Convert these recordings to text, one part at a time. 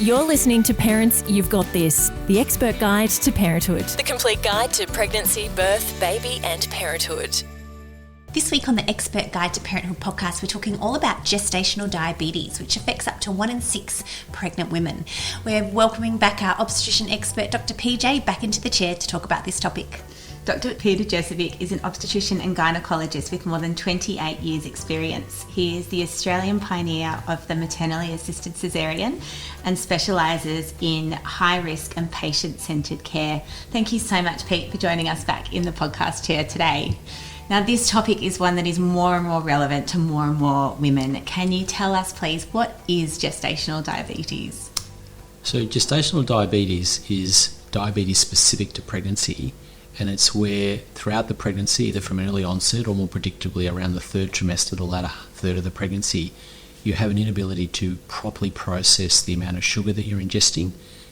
You're listening to Parents You've Got This, the expert guide to parenthood. The complete guide to pregnancy, birth, baby and parenthood. This week on the Expert Guide to Parenthood podcast, we're talking all about gestational diabetes, which affects up to 1 in 6 pregnant women. We're welcoming back our obstetrician expert, Dr. PJ, back into the chair to talk about this topic. Dr. Peter Jurcevic is an obstetrician and gynaecologist with more than 28 years' experience. He is the Australian pioneer of the maternally assisted caesarean and specialises in high-risk and patient-centred care. Thank you so much, Pete, for joining us back in the podcast chair today. Now, this topic is one that is more and more relevant to more and more women. Can you tell us, please, what is gestational diabetes? So gestational diabetes is diabetes specific to pregnancy, and it's where throughout the pregnancy, either from an early onset or more predictably around the third trimester, the latter third of the pregnancy, you have an inability to properly process the amount of sugar that you're ingesting,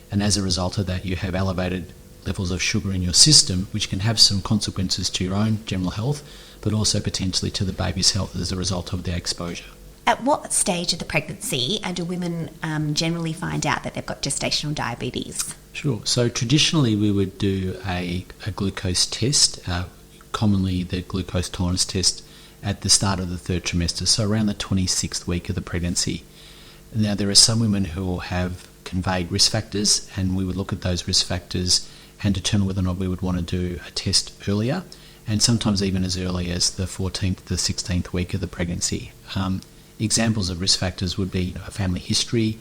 and as a result of that you have elevated levels of sugar in your system, which can have some consequences to your own general health, but also potentially to the baby's health as a result of their exposure. At what stage of the pregnancy do women generally find out that they've got gestational diabetes? Sure. So traditionally we would do a glucose test, commonly the glucose tolerance test, at the start of the third trimester, so around the 26th week of the pregnancy. Now there are some women who will have conveyed risk factors, and we would look at those risk factors and determine whether or not we would want to do a test earlier, and sometimes even as early as the 14th to the 16th week of the pregnancy. Examples of risk factors would be a family history,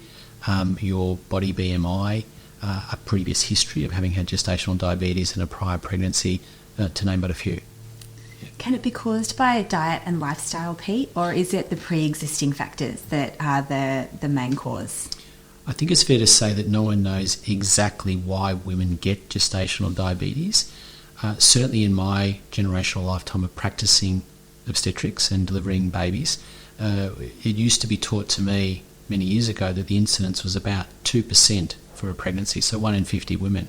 your body BMI, a previous history of having had gestational diabetes and a prior pregnancy, to name but a few. Can it be caused by diet and lifestyle, Pete, or is it the pre-existing factors that are the main cause? I think it's fair to say that no one knows exactly why women get gestational diabetes. Certainly in my generational lifetime of practicing obstetrics and delivering babies, it used to be taught to me many years ago that the incidence was about 2% for a pregnancy, so 1 in 50 women.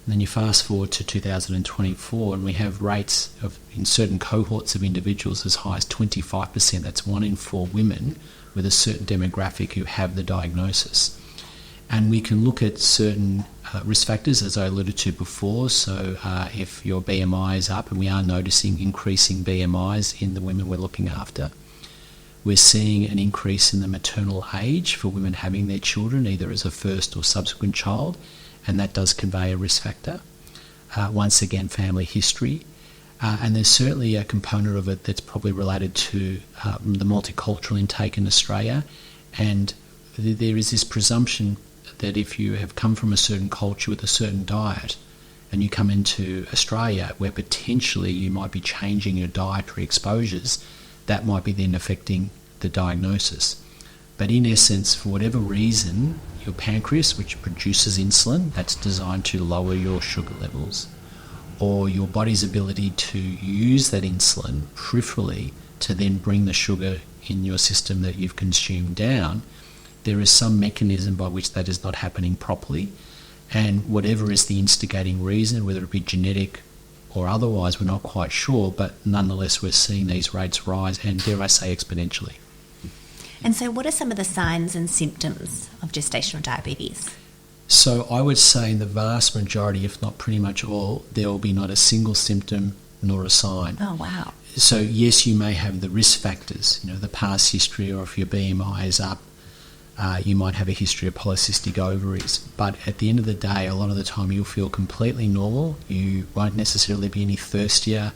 And then you fast forward to 2024 and we have rates in certain cohorts of individuals as high as 25%. That's 1 in 4 women with a certain demographic who have the diagnosis. And we can look at certain risk factors, as I alluded to before. So if your BMI is up, and we are noticing increasing BMIs in the women we're looking after, we're seeing an increase in the maternal age for women having their children, either as a first or subsequent child, and that does convey a risk factor. Once again, family history. And there's certainly a component of it that's probably related to the multicultural intake in Australia. And there is this presumption that if you have come from a certain culture with a certain diet and you come into Australia where potentially you might be changing your dietary exposures, that might be then affecting the diagnosis. But in essence, for whatever reason, your pancreas, which produces insulin, that's designed to lower your sugar levels, or your body's ability to use that insulin peripherally to then bring the sugar in your system that you've consumed down, there is some mechanism by which that is not happening properly. And whatever is the instigating reason, whether it be genetic or otherwise, we're not quite sure, but nonetheless we're seeing these rates rise, and dare I say exponentially. And so what are some of the signs and symptoms of gestational diabetes? So I would say in the vast majority, if not pretty much all, there will be not a single symptom nor a sign. Oh, wow. So yes, you may have the risk factors, the past history, or if your BMI is up, you might have a history of polycystic ovaries. But at the end of the day, a lot of the time you'll feel completely normal. You won't necessarily be any thirstier.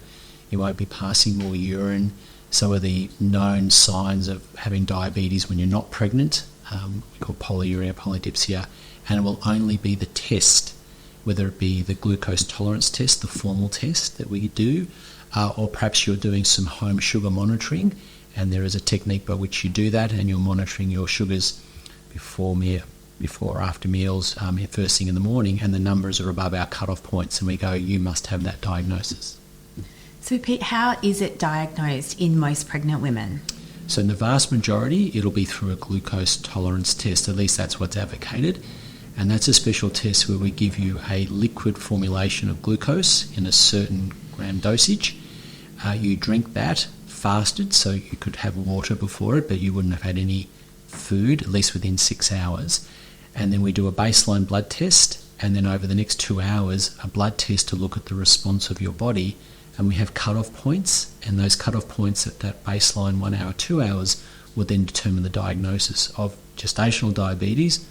You won't be passing more urine. Some of the known signs of having diabetes when you're not pregnant, we call polyuria, polydipsia, and it will only be the test, whether it be the glucose tolerance test, the formal test that we do, or perhaps you're doing some home sugar monitoring, and there is a technique by which you do that, and you're monitoring your sugars before or after meals, first thing in the morning, and the numbers are above our cut-off points, and we go, you must have that diagnosis. So Pete, how is it diagnosed in most pregnant women? So in the vast majority, it'll be through a glucose tolerance test, at least that's what's advocated, and that's a special test where we give you a liquid formulation of glucose in a certain gram dosage. You drink that fasted, so you could have water before it, but you wouldn't have had any food, at least within 6 hours. and then we do a baseline blood test, and then over the next 2 hours, a blood test to look at the response of your body. And we have cut-off points, and those cut-off points at that baseline 1 hour, 2 hours will then determine the diagnosis of gestational diabetes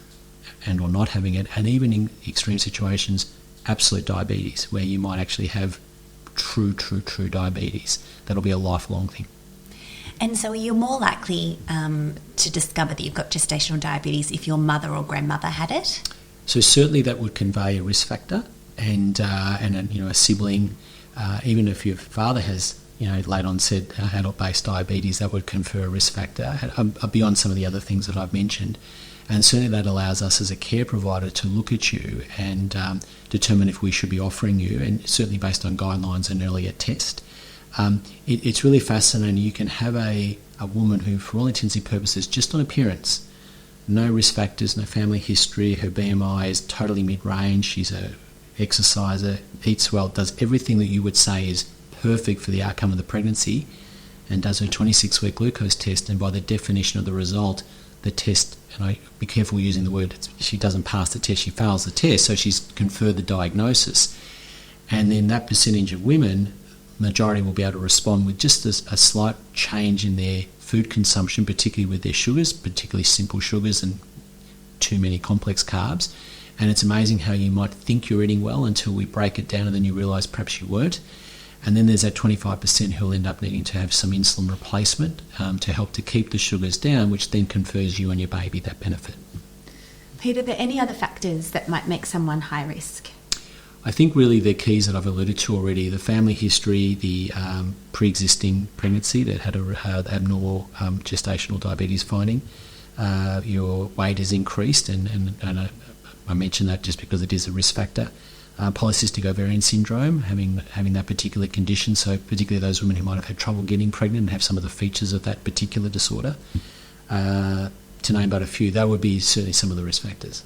and or not having it, and even in extreme situations, absolute diabetes, where you might actually have true diabetes. That'll be a lifelong thing. And so you're more likely to discover that you've got gestational diabetes if your mother or grandmother had it? So certainly that would convey a risk factor, and a sibling, even if your father has late onset adult-based diabetes, that would confer a risk factor beyond some of the other things that I've mentioned. And certainly that allows us as a care provider to look at you and determine if we should be offering you, and certainly based on guidelines, an earlier test. It's really fascinating. You can have a woman who, for all intents and purposes, just on appearance, no risk factors, no family history, her BMI is totally mid-range, she's a exerciser, eats well, does everything that you would say is perfect for the outcome of the pregnancy, and does her 26-week glucose test, and by the definition of the result, the test, and I be careful using the word, she doesn't pass the test, she fails the test, so she's conferred the diagnosis. And then that percentage of women, majority will be able to respond with just a slight change in their food consumption, particularly with their sugars, particularly simple sugars and too many complex carbs. And it's amazing how you might think you're eating well until we break it down and then you realise perhaps you weren't. And then there's that 25% who'll end up needing to have some insulin replacement to help to keep the sugars down, which then confers you and your baby that benefit. Peter, are there any other factors that might make someone high risk? I think really the keys that I've alluded to already, the family history, the pre-existing pregnancy that had an abnormal gestational diabetes finding, your weight has increased, and I mention that just because it is a risk factor. Polycystic ovarian syndrome, having that particular condition, so particularly those women who might have had trouble getting pregnant and have some of the features of that particular disorder. To name but a few, that would be certainly some of the risk factors.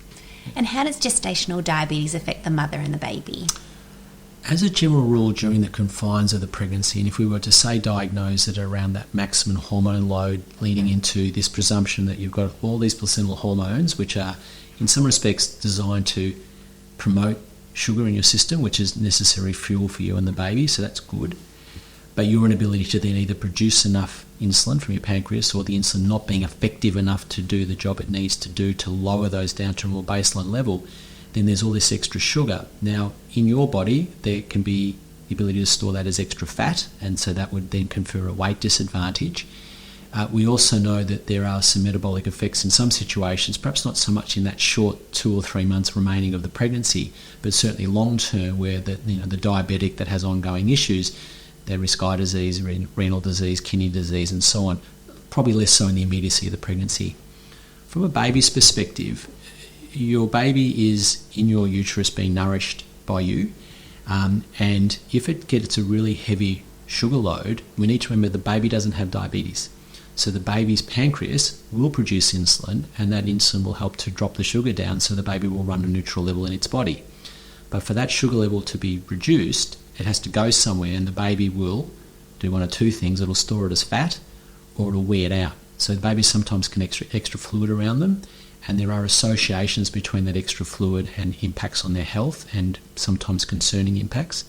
And how does gestational diabetes affect the mother and the baby? As a general rule, during the confines of the pregnancy, and if we were to say diagnose it around that maximum hormone load leading into this presumption that you've got all these placental hormones, which are in some respects designed to promote sugar in your system, which is necessary fuel for you and the baby, so that's good. But your inability to then either produce enough insulin from your pancreas, or the insulin not being effective enough to do the job it needs to do to lower those down to a more baseline level, then there's all this extra sugar. Now, in your body, there can be the ability to store that as extra fat, and so that would then confer a weight disadvantage. We also know that there are some metabolic effects in some situations, perhaps not so much in that short 2 or 3 months remaining of the pregnancy, but certainly long term, where the diabetic that has ongoing issues, their risk eye disease, renal disease, kidney disease, and so on, probably less so in the immediacy of the pregnancy. From a baby's perspective, your baby is in your uterus being nourished by you, and if it gets a really heavy sugar load, we need to remember the baby doesn't have diabetes. So the baby's pancreas will produce insulin, and that insulin will help to drop the sugar down so the baby will run a neutral level in its body. But for that sugar level to be reduced, it has to go somewhere, and the baby will do one of two things. It'll store it as fat, or it'll wear it out. So the babies sometimes can extra fluid around them, and there are associations between that extra fluid and impacts on their health, and sometimes concerning impacts.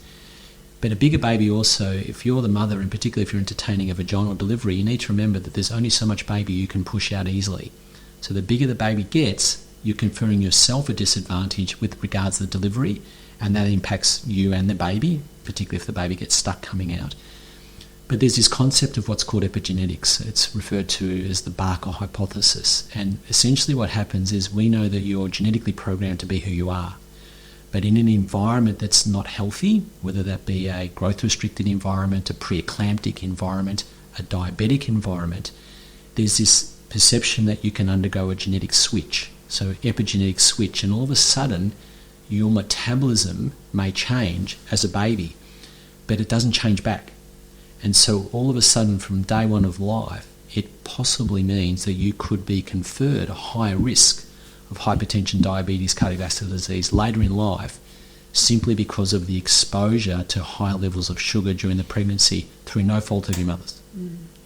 But a bigger baby also, if you're the mother, and particularly if you're entertaining a vaginal delivery, you need to remember that there's only so much baby you can push out easily. So the bigger the baby gets, you're conferring yourself a disadvantage with regards to the delivery, and that impacts you and the baby, particularly if the baby gets stuck coming out. But there's this concept of what's called epigenetics. It's referred to as the Barker hypothesis. And essentially what happens is we know that you're genetically programmed to be who you are. But in an environment that's not healthy, whether that be a growth-restricted environment, a preeclamptic environment, a diabetic environment, there's this perception that you can undergo a genetic switch. So epigenetic switch, and all of a sudden your metabolism may change as a baby, but it doesn't change back. And so all of a sudden from day one of life, it possibly means that you could be conferred a higher risk of hypertension, diabetes, cardiovascular disease later in life, simply because of the exposure to high levels of sugar during the pregnancy through no fault of your mother's.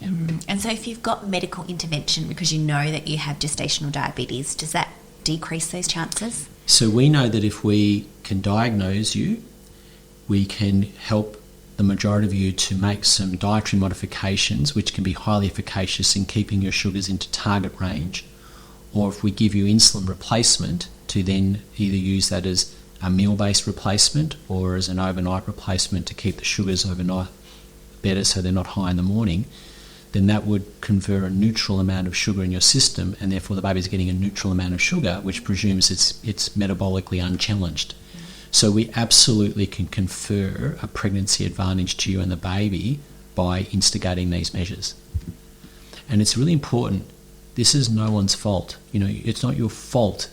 And so if you've got medical intervention because you know that you have gestational diabetes, does that decrease those chances? So we know that if we can diagnose you, we can help the majority of you to make some dietary modifications which can be highly efficacious in keeping your sugars into target range. Or if we give you insulin replacement, to then either use that as a meal-based replacement or as an overnight replacement to keep the sugars overnight better so they're not high in the morning, then that would confer a neutral amount of sugar in your system, and therefore the baby's getting a neutral amount of sugar, which presumes it's metabolically unchallenged. So we absolutely can confer a pregnancy advantage to you and the baby by instigating these measures. And it's really important. This is no one's fault. It's not your fault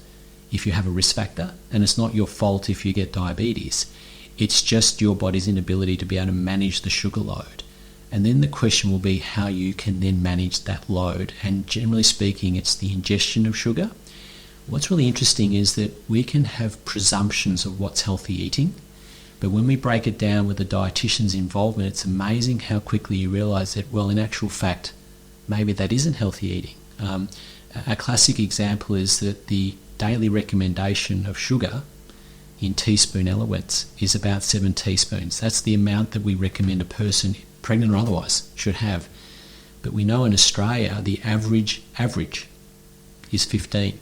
if you have a risk factor, and it's not your fault if you get diabetes. It's just your body's inability to be able to manage the sugar load. And then the question will be how you can then manage that load. And generally speaking, it's the ingestion of sugar. What's really interesting is that we can have presumptions of what's healthy eating, but when we break it down with the dietitian's involvement, it's amazing how quickly you realise that, well, in actual fact, maybe that isn't healthy eating. A classic example is that the daily recommendation of sugar in teaspoon elements is about 7 teaspoons. That's the amount that we recommend a person, pregnant or otherwise, should have. But we know in Australia the average is 15.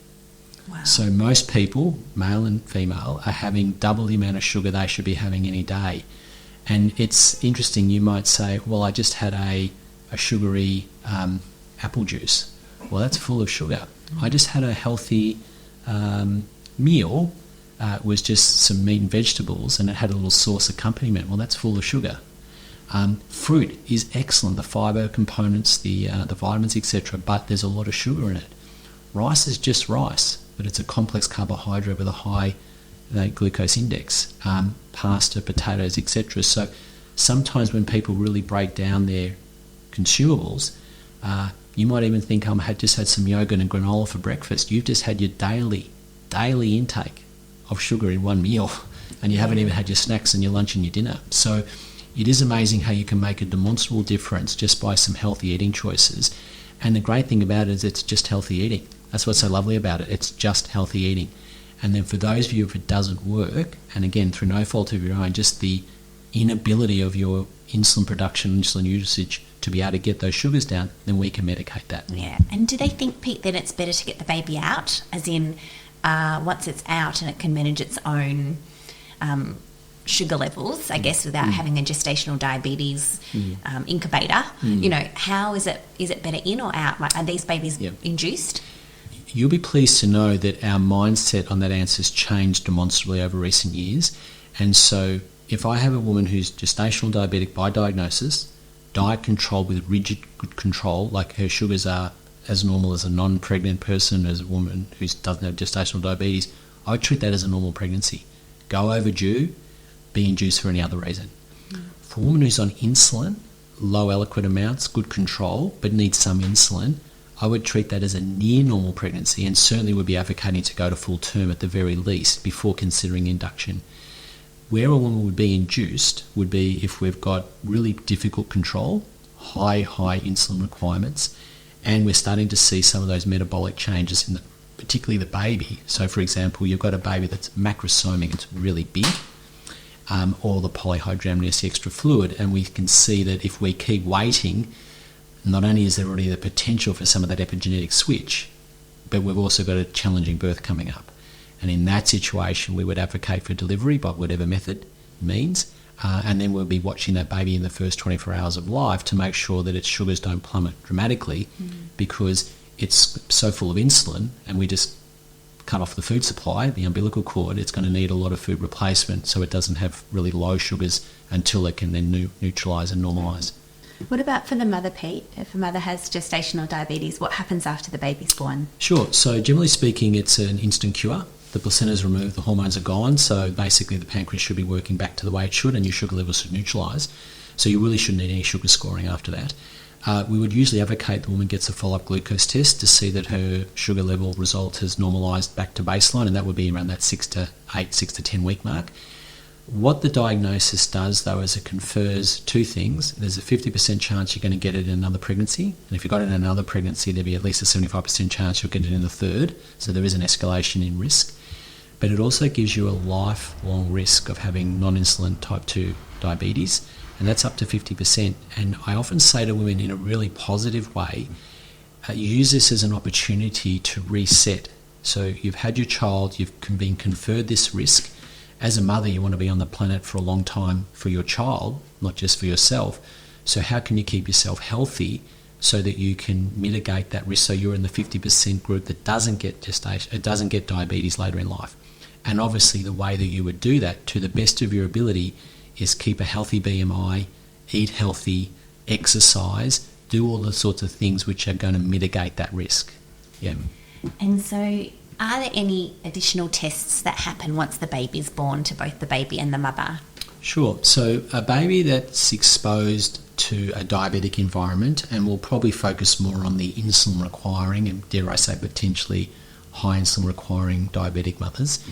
Wow. So most people, male and female, are having double the amount of sugar they should be having any day. And it's interesting, you might say, well, I just had a sugary apple juice. Well, that's full of sugar. I just had a healthy meal, was just some meat and vegetables, and it had a little sauce accompaniment. Well, that's full of sugar. Fruit is excellent, the fibre components, the vitamins, etc., but there's a lot of sugar in it. Rice is just rice, but it's a complex carbohydrate with a high glucose index. Pasta, potatoes, etc. So sometimes when people really break down their consumables, you might even think, I just had some yogurt and granola for breakfast. You've just had your daily intake of sugar in one meal, and you haven't even had your snacks and your lunch and your dinner. So it is amazing how you can make a demonstrable difference just by some healthy eating choices. And the great thing about it is it's just healthy eating. That's what's so lovely about it. It's just healthy eating. And then for those of you, if it doesn't work, and again, through no fault of your own, just the inability of your insulin production, insulin usage to be able to get those sugars down, then we can medicate that. Yeah. And do they think, Pete, that it's better to get the baby out, as in once it's out and it can manage its own sugar levels, I guess, without having a gestational diabetes incubator? How is it better in or out? Like, are these babies induced? You'll be pleased to know that our mindset on that answer has changed demonstrably over recent years. And so if I have a woman who's gestational diabetic by diagnosis, diet controlled with rigid good control, like her sugars are as normal as a non-pregnant person, as a woman who doesn't have gestational diabetes, I would treat that as a normal pregnancy. Go overdue, be induced for any other reason. For a woman who's on insulin, low aliquot amounts, good control, but needs some insulin, I would treat that as a near normal pregnancy, and certainly would be advocating to go to full term at the very least before considering induction. Where a woman would be induced would be if we've got really difficult control, high insulin requirements, and we're starting to see some of those metabolic changes in particularly the baby. So for example, you've got a baby that's macrosomic, it's really big, or the polyhydramnios, the extra fluid, and we can see that if we keep waiting, not only is there already the potential for some of that epigenetic switch, but we've also got a challenging birth coming up. And in that situation, we would advocate for delivery by whatever method means, and then we'll be watching that baby in the first 24 hours of life to make sure that its sugars don't plummet dramatically, because it's so full of insulin, and we just cut off the food supply, the umbilical cord, it's going to need a lot of food replacement so it doesn't have really low sugars until it can then neutralise and normalise. What about for the mother, Pete? If a mother has gestational diabetes, what happens after the baby's born? Sure. So generally speaking, it's an instant cure. The placenta's removed, the hormones are gone, so basically the pancreas should be working back to the way it should, and your sugar levels should neutralise. So you really shouldn't need any sugar scoring after that. We would usually advocate the woman gets a follow-up glucose test to see that her sugar level result has normalised back to baseline, and that would be around that 6 to 10 week mark. What the diagnosis does, though, is it confers two things. There's a 50% chance you're going to get it in another pregnancy, and if you've got it in another pregnancy, there'll be at least a 75% chance you'll get it in the third, so there is an escalation in risk. But it also gives you a lifelong risk of having non-insulin type 2 diabetes, and that's up to 50%. And I often say to women in a really positive way, use this as an opportunity to reset. So you've had your child, you've been conferred this risk. As a mother, you want to be on the planet for a long time for your child, not just for yourself. So how can you keep yourself healthy so that you can mitigate that risk, so you're in the 50% group that doesn't get diabetes later in life? And obviously the way that you would do that to the best of your ability is keep a healthy BMI, eat healthy, exercise, do all the sorts of things which are going to mitigate that risk. Yeah. And so are there any additional tests that happen once the baby is born to both the baby and the mother? Sure. So a baby that's exposed to a diabetic environment, and we'll probably focus more on the insulin requiring and, dare I say, potentially high insulin requiring diabetic mothers.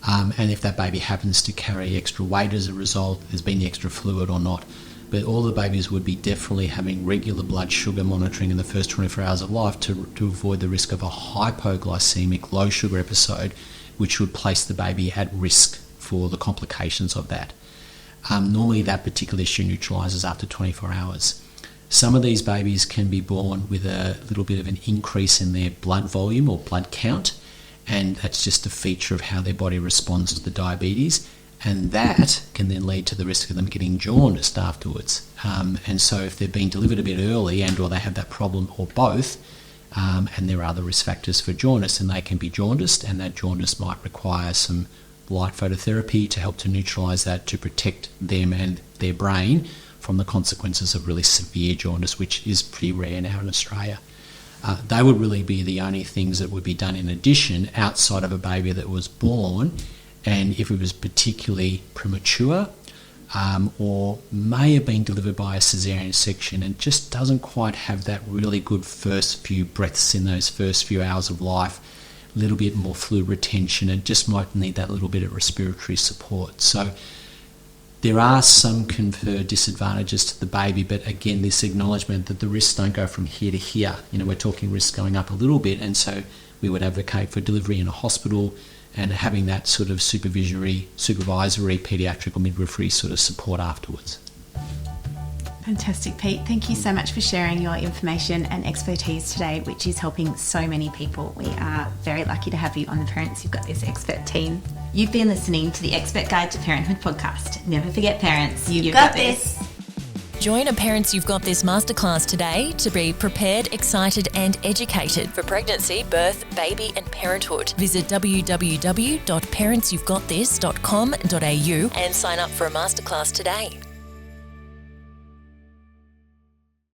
And if that baby happens to carry extra weight as a result, there's been the extra fluid or not. But all the babies would be definitely having regular blood sugar monitoring in the first 24 hours of life to avoid the risk of a hypoglycemic low sugar episode, which would place the baby at risk for the complications of that. Normally that particular issue neutralises after 24 hours. Some of these babies can be born with a little bit of an increase in their blood volume or blood count, and that's just a feature of how their body responds to the diabetes. And that can then lead to the risk of them getting jaundiced afterwards. And so if they're being delivered a bit early and or they have that problem or both, and there are other risk factors for jaundice, and they can be jaundiced, and that jaundice might require some light phototherapy to help to neutralise that, to protect them and their brain from the consequences of really severe jaundice, which is pretty rare now in Australia. They would really be the only things that would be done in addition outside of a baby that was born. And if it was particularly premature or may have been delivered by a caesarean section and just doesn't quite have that really good first few breaths in those first few hours of life, a little bit more fluid retention, and just might need that little bit of respiratory support. So there are some conferred disadvantages to the baby, but again, this acknowledgement that the risks don't go from here to here. We're talking risks going up a little bit, and so we would advocate for delivery in a hospital and having that sort of supervisory paediatric or midwifery sort of support afterwards. Fantastic, Pete. Thank you so much for sharing your information and expertise today, which is helping so many people. We are very lucky to have you on the Parents You've Got This expert team. You've been listening to the Expert Guide to Parenthood podcast. Never forget, parents, you've got this. Join a Parents You've Got This masterclass today to be prepared, excited and educated for pregnancy, birth, baby and parenthood. Visit www.parentsyouvegotthis.com.au and sign up for a masterclass today.